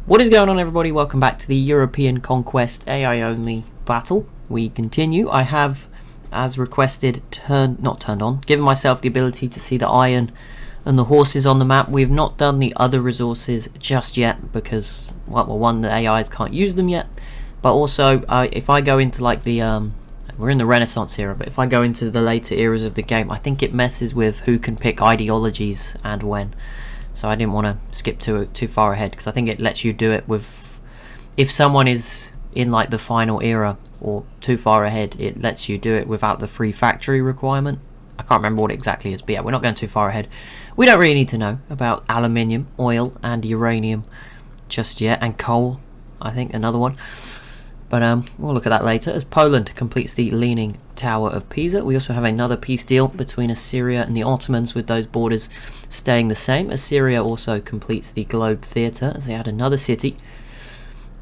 What is going on, everybody? Welcome back to the European Conquest AI only battle. We continue. I have, as requested, given myself the ability to see the iron and the horses on the map. We have not done the other resources just yet because, well, one, the AIs can't use them yet, but also if I go into like the we're in the Renaissance era, but if I go into the later eras of the game, I think it messes with who can pick ideologies and when. So I didn't want to skip too far ahead, because I think it lets you do it with, if someone is in like the final era or too far ahead, it lets you do it without the free factory requirement. I can't remember what it exactly is, but yeah, we're not going too far ahead. We don't really need to know about aluminium, oil and uranium just yet, and coal, I think, another one. But we'll look at that later, as Poland completes the Leaning Tower of Pisa. We also have another peace deal between Assyria and the Ottomans, with those borders staying the same. Assyria also completes the Globe Theatre, as they add another city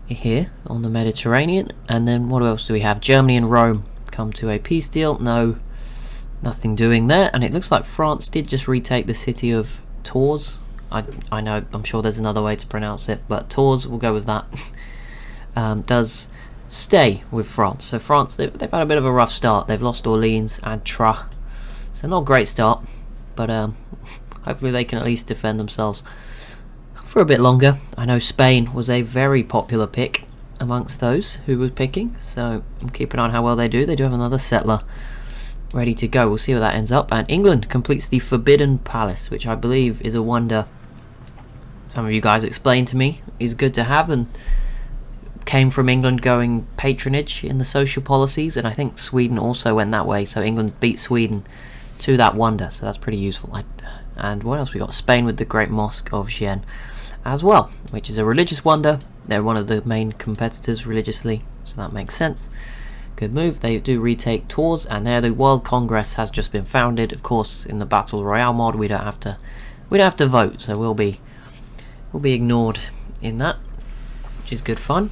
here on the Mediterranean. And then what else do we have? Germany and Rome come to a peace deal. Nothing doing there. And it looks like France did just retake the city of Tours. I know, I'm sure there's another way to pronounce it, but Tours, we'll go with that. Does stay with France. So France, they've had a bit of a rough start. They've lost Orleans and Troyes, so not a great start, but hopefully they can at least defend themselves for a bit longer. I know Spain was a very popular pick amongst those who were picking, so I'm keeping an eye on how well they do. They do have another settler ready to go. We'll see where that ends up. And England completes the Forbidden Palace, which I believe is a wonder some of you guys explained to me is good to have, and came from England going patronage in the social policies, and I think Sweden also went that way, so England beat Sweden to that wonder, so that's pretty useful. And what else we got? Spain with the Great Mosque of Jaen as well, which is a religious wonder. They're one of the main competitors religiously, so that makes sense. Good move. They do retake Tours, and there the World Congress has just been founded. Of course, in the Battle Royale mod, we don't have to vote, so we'll be ignored in that, which is good fun.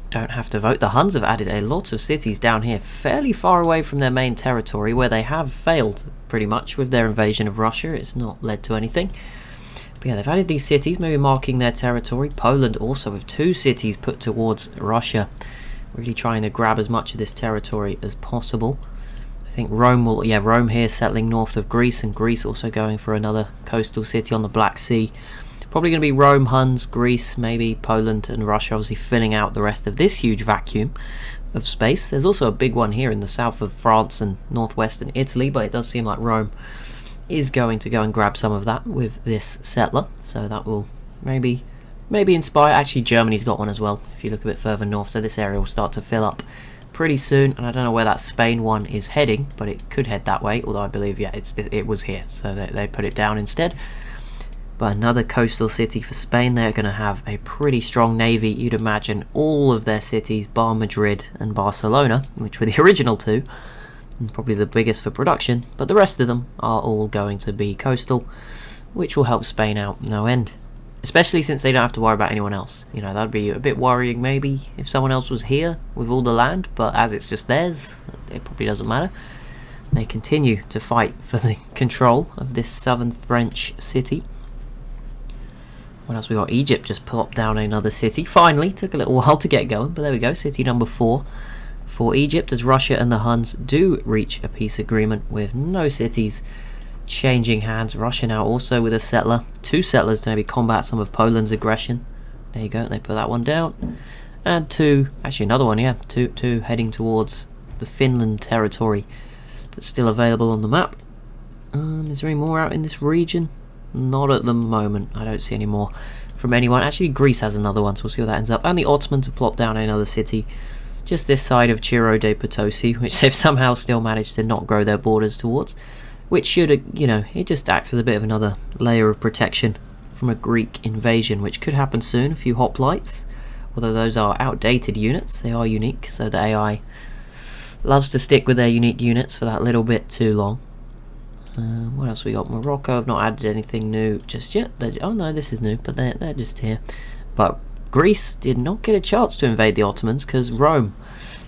Don't have to vote. The Huns have added a lot of cities down here, fairly far away from their main territory, where they have failed pretty much with their invasion of Russia. It's not led to anything. But yeah, they've added these cities, maybe marking their territory. Poland also with 2 cities put towards Russia, really trying to grab as much of this territory as possible. I think Rome here settling north of Greece, and Greece also going for another coastal city on the Black Sea. Probably going to be Rome, Huns, Greece, maybe Poland and Russia, obviously filling out the rest of this huge vacuum of space. There's also a big one here in the south of France and northwestern Italy, but it does seem like Rome is going to go and grab some of that with this settler, so that will maybe inspire. Actually, Germany's got one as well if you look a bit further north, so this area will start to fill up pretty soon. And I don't know where that Spain one is heading, but it could head that way, although I believe, yeah, it was here, so they put it down instead. But another coastal city for Spain. They're going to have a pretty strong navy. You'd imagine all of their cities, bar Madrid and Barcelona, which were the original 2, and probably the biggest for production, but the rest of them are all going to be coastal, which will help Spain out no end. Especially since they don't have to worry about anyone else. You know, that'd be a bit worrying maybe if someone else was here with all the land, but as it's just theirs, it probably doesn't matter. They continue to fight for the control of this southern French city. What else we got? Egypt just plopped down another city. Finally, took a little while to get going, but there we go. City number 4 for Egypt, as Russia and the Huns do reach a peace agreement with no cities changing hands. Russia now also with a settler, 2 settlers to maybe combat some of Poland's aggression. There you go. They put that one down, and 2, actually another one, yeah, two heading towards the Finland territory that's still available on the map. Is there any more out in this region? Not at the moment. I don't see any more from anyone. Actually, Greece has another one, so we'll see where that ends up. And the Ottomans have plopped down another city just this side of Ciro de Potosi, which they've somehow still managed to not grow their borders towards, which should, it just acts as a bit of another layer of protection from a Greek invasion, which could happen soon. A few hoplites, although those are outdated units. They are unique, so the AI loves to stick with their unique units for that little bit too long. What else we got? Morocco have not added anything new just yet. Oh no, this is new, but they're just here. But Greece did not get a chance to invade the Ottomans, because Rome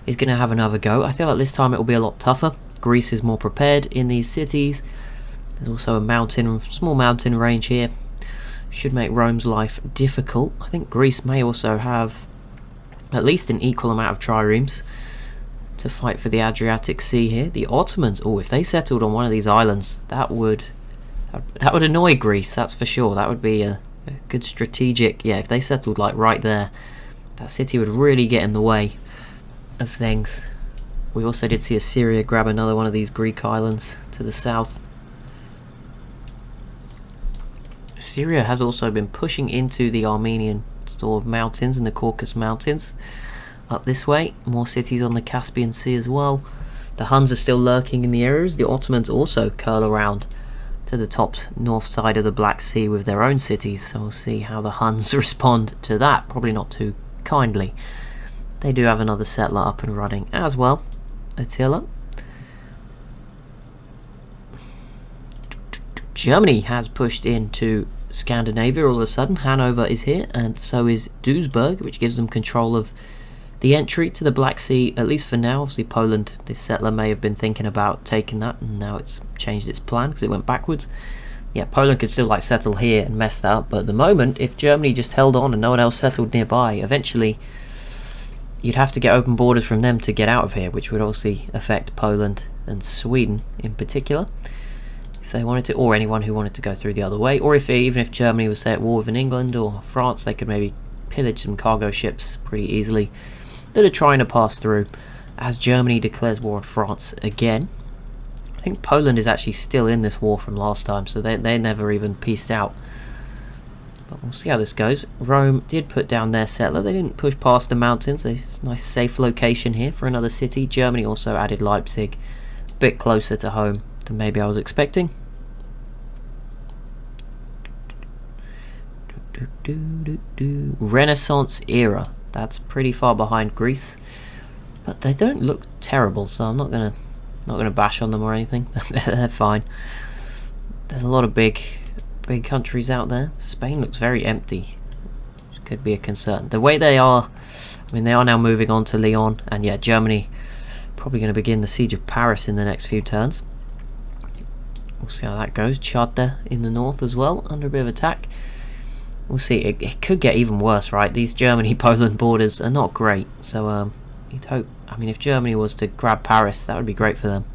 is going to have another go. I feel like this time it will be a lot tougher. Greece is more prepared in these cities. There's also a small mountain range here. should make Rome's life difficult. I think Greece may also have at least an equal amount of triremes to fight for the Adriatic Sea here. The Ottomans, oh, if they settled on one of these islands, that would annoy Greece, that's for sure. That would be a good strategic, yeah, if they settled like right there, that city would really get in the way of things. We also did see Assyria grab another one of these Greek islands to the south. Syria has also been pushing into the Armenian sort of mountains and the Caucasus Mountains. Up this way, more cities on the Caspian Sea as well. The Huns are still lurking in the areas. The Ottomans also curl around to the top north side of the Black Sea with their own cities, so we'll see how the Huns respond to that. Probably not too kindly. They do have another settler up and running as well, Attila. Germany has pushed into Scandinavia all of a sudden. Hanover is here, and so is Duisburg, which gives them control of the entry to the Black Sea, at least for now. Obviously Poland, this settler may have been thinking about taking that, and now it's changed its plan because it went backwards. Yeah, Poland could still like settle here and mess that up, but at the moment, if Germany just held on and no one else settled nearby, eventually you'd have to get open borders from them to get out of here, which would obviously affect Poland and Sweden in particular, if they wanted to, or anyone who wanted to go through the other way. Or even if Germany was, say, at war with England or France, they could maybe pillage some cargo ships pretty easily that are trying to pass through. As Germany declares war on France again, I think Poland is actually still in this war from last time, so they never even peaced out. But we'll see how this goes. Rome did put down their settler. They didn't push past the mountains. It's a nice safe location here for another city. Germany also added Leipzig, a bit closer to home than maybe I was expecting. Renaissance era. That's pretty far behind Greece, but they don't look terrible, so I'm not gonna bash on them or anything. They're fine. There's a lot of big countries out there. Spain looks very empty, which could be a concern. The way they are, I mean, they are now moving on to Lyon, and yeah, Germany probably going to begin the siege of Paris in the next few turns. We'll see how that goes. Chartres in the north as well, under a bit of attack. We'll see. It could get even worse, right? These Germany-Poland borders are not great, so you'd hope. I mean, if Germany was to grab Paris, that would be great for them.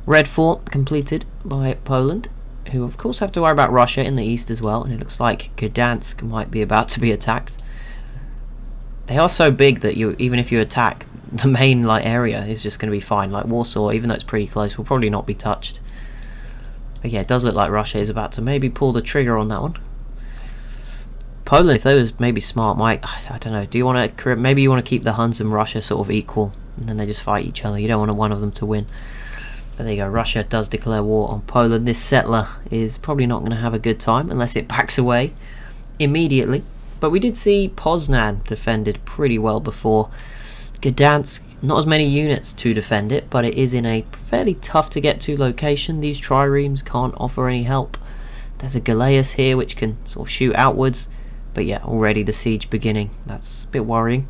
Red Fort completed by Poland, who of course have to worry about Russia in the east as well, and it looks like Gdansk might be about to be attacked. They are so big that even if you attack, the main area is just going to be fine. Like Warsaw, even though it's pretty close, will probably not be touched. But yeah, it does look like Russia is about to maybe pull the trigger on that one. Poland, if they was maybe smart, might, I don't know, do you want to, maybe you want to keep the Huns and Russia sort of equal, and then they just fight each other. You don't want one of them to win. But there you go, Russia does declare war on Poland. This settler is probably not going to have a good time unless it backs away immediately. But we did see Poznan defended pretty well before. Gdansk, not as many units to defend it, but it is in a fairly tough to get to location. These triremes can't offer any help. There's a Galeas here which can sort of shoot outwards. But yeah, already the siege beginning. That's a bit worrying.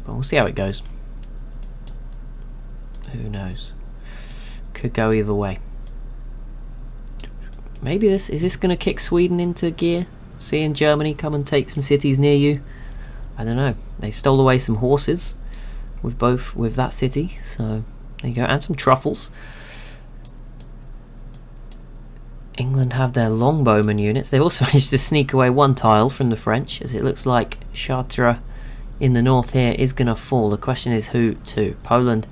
But we'll see how it goes. Who knows? Could go either way. Maybe is this going to kick Sweden into gear? Seeing Germany come and take some cities near you? I don't know. They stole away some horses with that city. So there you go. And some truffles. England have their longbowman units. They've also managed to sneak away one tile from the French, as it looks like Chartres in the north here is going to fall. The question is who to. Poland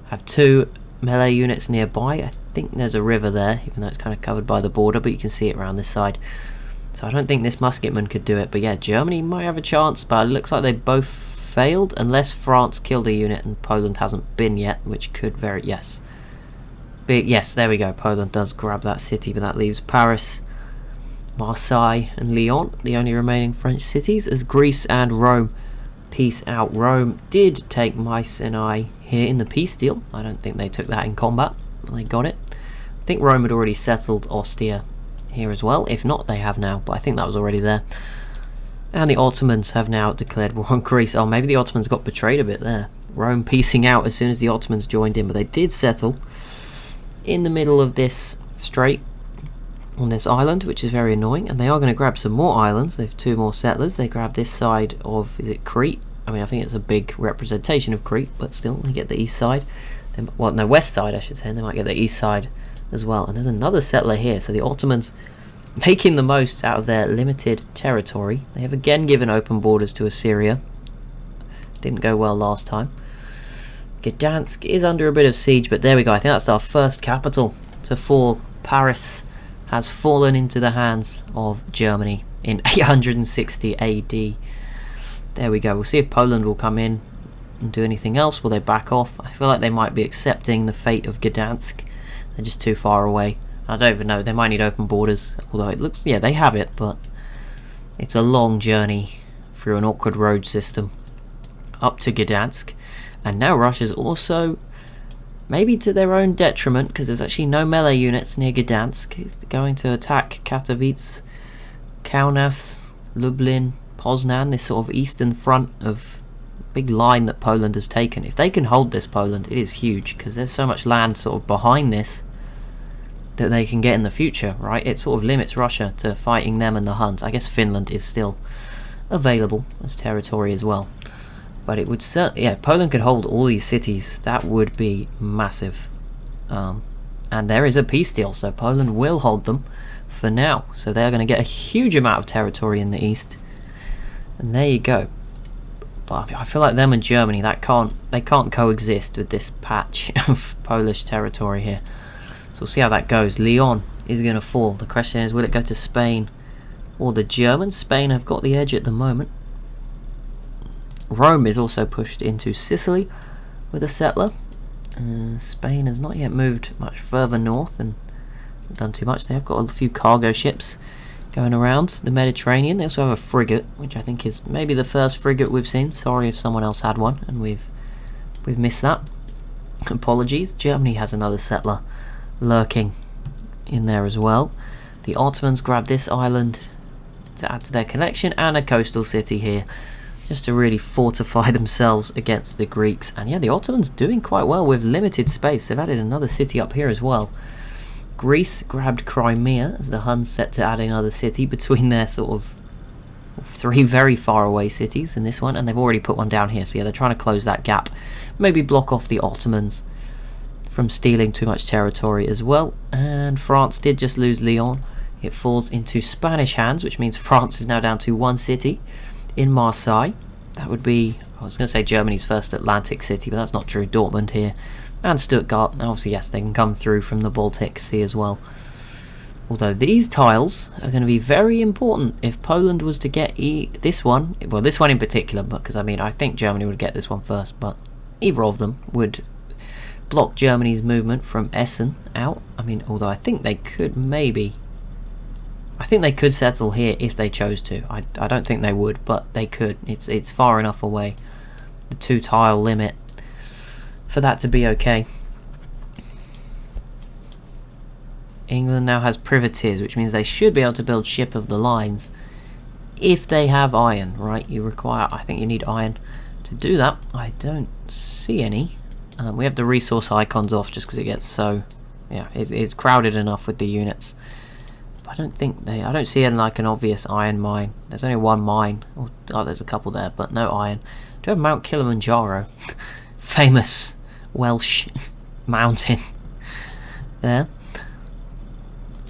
have 2 melee units nearby. I think there's a river there, even though it's kind of covered by the border, but you can see it around this side. So I don't think this musketman could do it. But yeah, Germany might have a chance, but it looks like they both failed, unless France killed a unit and Poland hasn't been yet, which could very... yes. Yes, there we go. Poland does grab that city, but that leaves Paris, Marseille and Lyon, the only remaining French cities, as Greece and Rome peace out. Rome did take Mycenae here in the peace deal. I don't think they took that in combat. They got it. I think Rome had already settled Ostia here as well. If not, they have now, but I think that was already there. And the Ottomans have now declared war on Greece. Oh, maybe the Ottomans got betrayed a bit there. Rome piecing out as soon as the Ottomans joined in, but they did settle in the middle of this strait on this island, which is very annoying. And they are going to grab some more islands. They have 2 more settlers. They grab this side of, is it Crete? I mean, I think it's a big representation of Crete, but still, they get the east side. Well, no, west side, I should say. And they might get the east side as well. And there's another settler here. So the Ottomans making the most out of their limited territory. They have again given open borders to Assyria. Didn't go well last time. Gdansk is under a bit of siege, but there we go. I think that's our first capital to fall. Paris has fallen into the hands of Germany in 860 AD. There we go. We'll see if Poland will come in and do anything else. Will they back off? I feel like they might be accepting the fate of Gdansk. They're just too far away. I don't even know. They might need open borders. Although it looks... yeah, they have it, but it's a long journey through an awkward road system up to Gdansk. And now Russia's also, maybe to their own detriment, because there's actually no melee units near Gdansk. It's going to attack Katowice, Kaunas, Lublin, Poznan, this sort of eastern front of big line that Poland has taken. If they can hold this Poland, it is huge, because there's so much land sort of behind this that they can get in the future, right? It sort of limits Russia to fighting them and the Huns. I guess Finland is still available as territory as well. But it would certainly, yeah, Poland could hold all these cities. That would be massive. And there is a peace deal, so Poland will hold them for now. So they're going to get a huge amount of territory in the east. And there you go. But I feel like them and Germany, they can't coexist with this patch of Polish territory here. So we'll see how that goes. Lyon is going to fall. The question is, will it go to Spain or the Germans? Spain have got the edge at the moment. Rome is also pushed into Sicily with a settler. Spain has not yet moved much further north and hasn't done too much. They have got a few cargo ships going around the Mediterranean. They also have a frigate, which I think is maybe the first frigate we've seen. Sorry if someone else had one and we've missed that. Apologies. Germany has another settler lurking in there as well. The Ottomans grab this island to add to their collection, and a coastal city here just to really fortify themselves against the Greeks. And yeah, the Ottomans doing quite well with limited space. They've added another city up here as well. Greece grabbed Crimea as the Huns set to add another city between their sort of 3 very far away cities in this one, and they've already put one down here. So yeah, they're trying to close that gap, maybe block off the Ottomans from stealing too much territory as well. And France did just lose Lyon. It falls into Spanish hands, which means France is now down to 1 city in Marseille. That would be, I was going to say Germany's first Atlantic city, but that's not true. Dortmund here, and Stuttgart. And obviously, yes, they can come through from the Baltic Sea as well. Although these tiles are going to be very important if Poland was to get this one. Well, this one in particular, because I mean, I think Germany would get this one first, but either of them would block Germany's movement from Essen out. I mean, although I think they could maybe... I think they could settle here if they chose to. I don't think they would, but they could. It's far enough away, the 2 tile limit, for that to be okay. England now has privateers, which means they should be able to build ship of the lines if they have iron, right? You require, I think you need iron to do that. I don't see any. We have the resource icons off just because it gets so, yeah, it's crowded enough with the units. I don't think I don't see like an obvious iron mine. There's only 1 mine. Oh, there's a couple there, but no iron. Do we have Mount Kilimanjaro? Famous Welsh mountain there.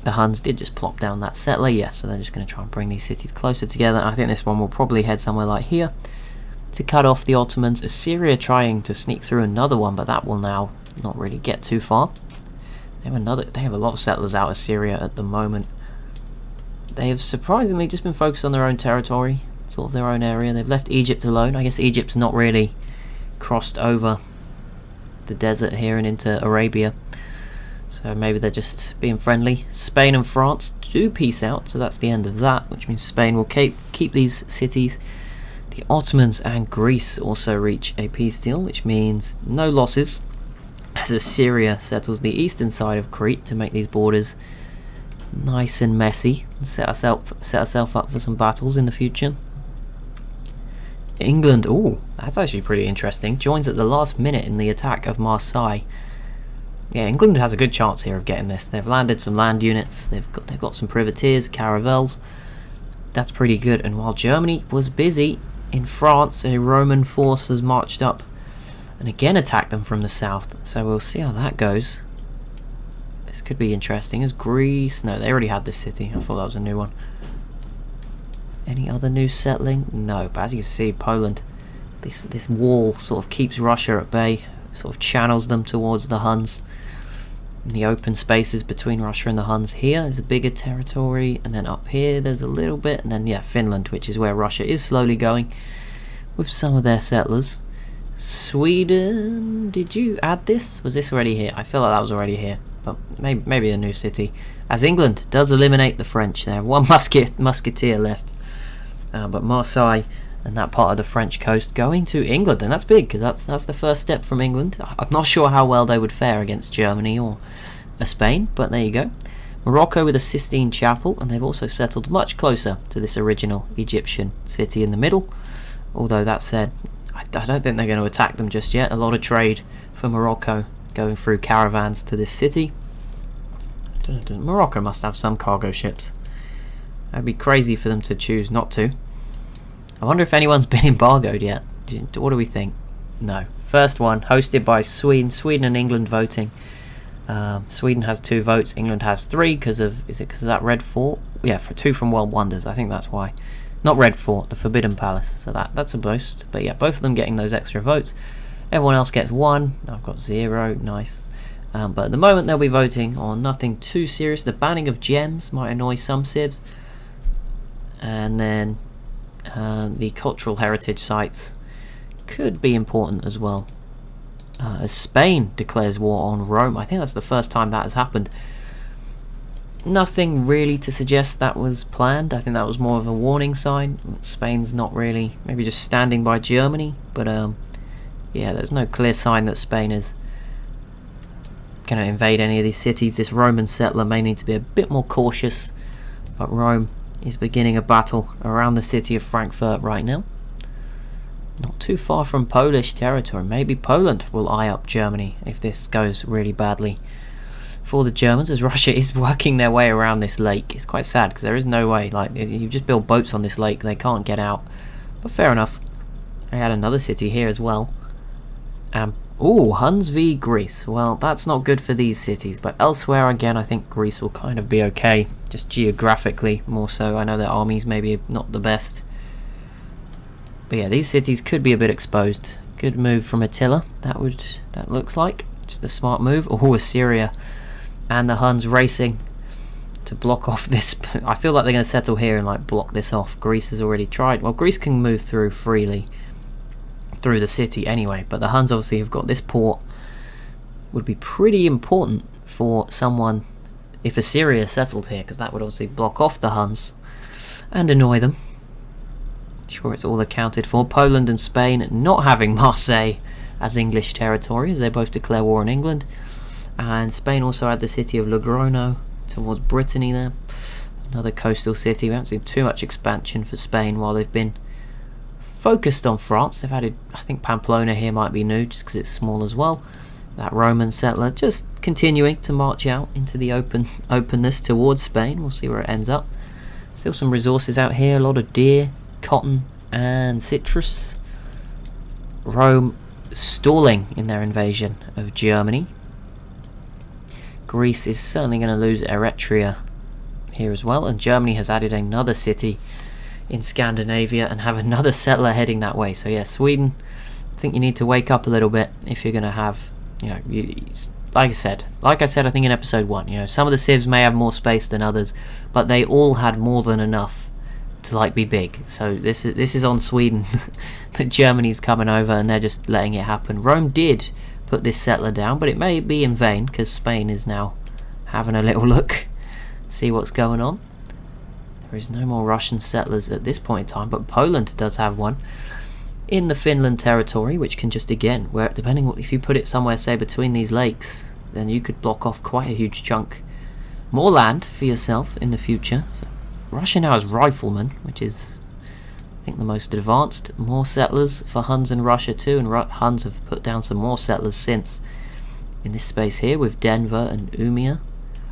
The Huns did just plop down that settler, yeah, so they're just going to try and bring these cities closer together. And I think this one will probably head somewhere like here to cut off the Ottomans. Assyria trying to sneak through another one, but that will now not really get too far. They have a lot of settlers out of Syria at the moment. They have surprisingly just been focused on their own territory, sort of their own area. They've left Egypt alone. I guess Egypt's not really crossed over the desert here and into Arabia, so maybe they're just being friendly. Spain and France do peace out, so that's the end of that, which means Spain will keep these cities. The Ottomans and Greece also reach a peace deal, which means no losses, as Assyria settles the eastern side of Crete to make these borders nice and messy and set herself up for some battles in the future. England, ooh, that's actually pretty interesting, joins at the last minute in the attack of Marseille. Yeah, England has a good chance here of getting this. They've landed some land units. They've got some privateers, caravels. That's pretty good. And while Germany was busy in France, a Roman force has marched up and again attacked them from the south. So we'll see how that goes. This could be interesting. Is Greece? No, they already had this city. I thought that was a new one. Any other new settling? No, but as you can see, Poland, this wall sort of keeps Russia at bay, sort of channels them towards the Huns. In the open spaces between Russia and the Huns here is a bigger territory, and then up here there's a little bit, and then yeah, Finland, which is where Russia is slowly going with some of their settlers. Sweden, did you add this? Was this already here? I feel like that was already here, but maybe a new city. As England does eliminate the French, they have one musketeer left, but Marseille and that part of the French coast going to England, and that's big because that's the first step from England. I'm not sure how well they would fare against Germany or Spain, but there you go. Morocco with a Sistine Chapel, and they've also settled much closer to this original Egyptian city in the middle. Although that said, I don't think they're going to attack them just yet. A lot of trade for Morocco going through caravans to this city. Morocco must have some cargo ships. That'd be crazy for them to choose not to. I wonder if anyone's been embargoed yet. What do we think? No. First one, hosted by Sweden. Sweden and England voting. Sweden has 2 votes. England has 3 because of... Is it because of that Red Fort? Yeah, for 2 from World Wonders. I think that's why. Not Red Fort, the Forbidden Palace. So that's a boast. But yeah, both of them getting those extra votes. Everyone else gets 1. I've got 0. Nice. But at the moment they'll be voting on nothing too serious. The banning of gems might annoy some civs. And then... the cultural heritage sites could be important as well. As Spain declares war on Rome. I think that's the first time that has happened. Nothing really to suggest that was planned. I think that was more of a warning sign. Spain's not really, maybe just standing by Germany, but yeah, there's no clear sign that Spain is going to invade any of these cities. This Roman settler may need to be a bit more cautious, but Rome is beginning a battle around the city of Frankfurt right now. Not too far from Polish territory. Maybe Poland will eye up Germany if this goes really badly for the Germans, as Russia is working their way around this lake. It's quite sad because there is no way. Like, you just build boats on this lake, they can't get out. But fair enough. I had another city here as well. Ooh, Huns v Greece. Well, that's not good for these cities, but elsewhere again I think Greece will kind of be okay, just geographically more so. I know their armies maybe not the best, but yeah, these cities could be a bit exposed. Good move from Attila. That looks like just a smart move. Oh, Assyria and the Huns racing to block off this. I feel like they're going to settle here and like block this off. Greece has already tried. Well, Greece can move through freely through the city anyway, but the Huns obviously have got this port. Would be pretty important for someone if Assyria settled here, because that would obviously block off the Huns and annoy them. Sure, it's all accounted for. Poland and Spain not having Marseille as English territory, as they both declare war on England, and Spain also had the city of Logrono towards Brittany there, another coastal city. We haven't seen too much expansion for Spain while they've been focused on France. They've added, I think Pamplona here might be new just because it's small as well. That Roman settler just continuing to march out into the openness towards Spain. We'll see where it ends up. Still some resources out here, a lot of deer, cotton and citrus. Rome stalling in their invasion of Germany. Greece is certainly going to lose Eretria here as well, and Germany has added another city in Scandinavia and have another settler heading that way. So yeah, Sweden, I think you need to wake up a little bit if you're going to have, you know, like I said, I think in episode 1, you know, some of the civs may have more space than others, but they all had more than enough to like be big. So this is on Sweden that Germany's coming over and they're just letting it happen. Rome did put this settler down, but it may be in vain because Spain is now having a little look, see what's going on. There is no more Russian settlers at this point in time, but Poland does have one in the Finland territory, which can just, again, where depending on if you put it somewhere, say between these lakes, then you could block off quite a huge chunk more land for yourself in the future. So Russia now has riflemen, which is, I think, the most advanced. More settlers for Huns in Russia too, and Huns have put down some more settlers since. in this space here with Denver and Umia.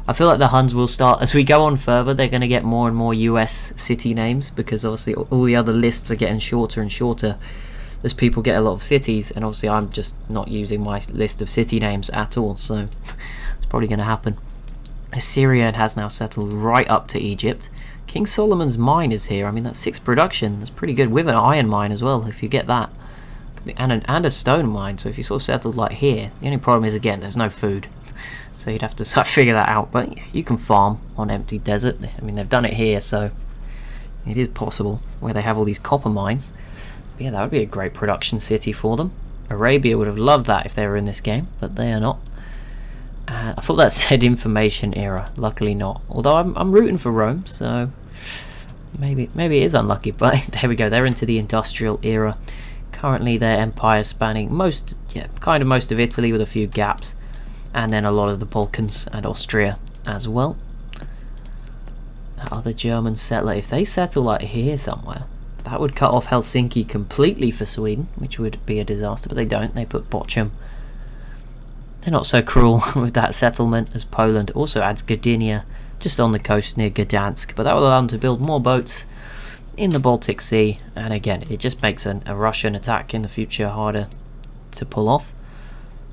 I feel like the Huns will start, as we go on further, they're going to get more and more US city names, because obviously all the other lists are getting shorter and shorter as people get a lot of cities, and obviously I'm just not using my list of city names at all, so it's probably going to happen. Assyria has now settled right up to Egypt. King Solomon's mine is here. I mean, that's 6 production. That's pretty good, with an iron mine as well, if you get that. And a stone mine, so if you sort of settled like here, the only problem is, again, there's no food. So you'd have to sort of figure that out, but you can farm on empty desert. I mean, they've done it here, so it is possible, where they have all these copper mines. But yeah, that would be a great production city for them. Arabia would have loved that if they were in this game, but they are not. I thought that said information era. Luckily not. Although I'm rooting for Rome, so maybe it is unlucky. But there we go. They're into the industrial era. Currently, their empire spanning most of Italy with a few gaps, and then a lot of the Balkans and Austria as well. That other German settler, if they settle like here somewhere, that would cut off Helsinki completely for Sweden, which would be a disaster. But they don't. They put Bochum. They're not so cruel with that settlement, as Poland also adds Gdynia just on the coast near Gdansk, but that will allow them to build more boats in the Baltic Sea, and again it just makes a Russian attack in the future harder to pull off.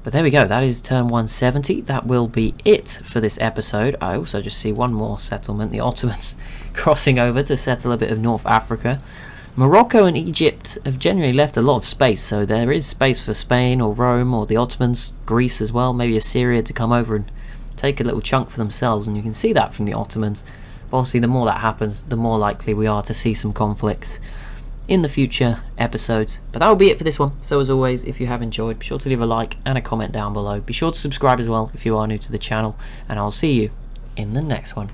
But there we go, that is turn 170. That will be it for this episode. I also just see one more settlement, the Ottomans crossing over to settle a bit of North Africa. Morocco and Egypt have generally left a lot of space, so there is space for Spain or Rome or the Ottomans, Greece as well, maybe Assyria to come over and take a little chunk for themselves, and you can see that from the Ottomans. But obviously the more that happens, the more likely we are to see some conflicts in the future episodes. But that will be it for this one. So as always, if you have enjoyed, be sure to leave a like and a comment down below. Be sure to subscribe as well if you are new to the channel, and I'll see you in the next one.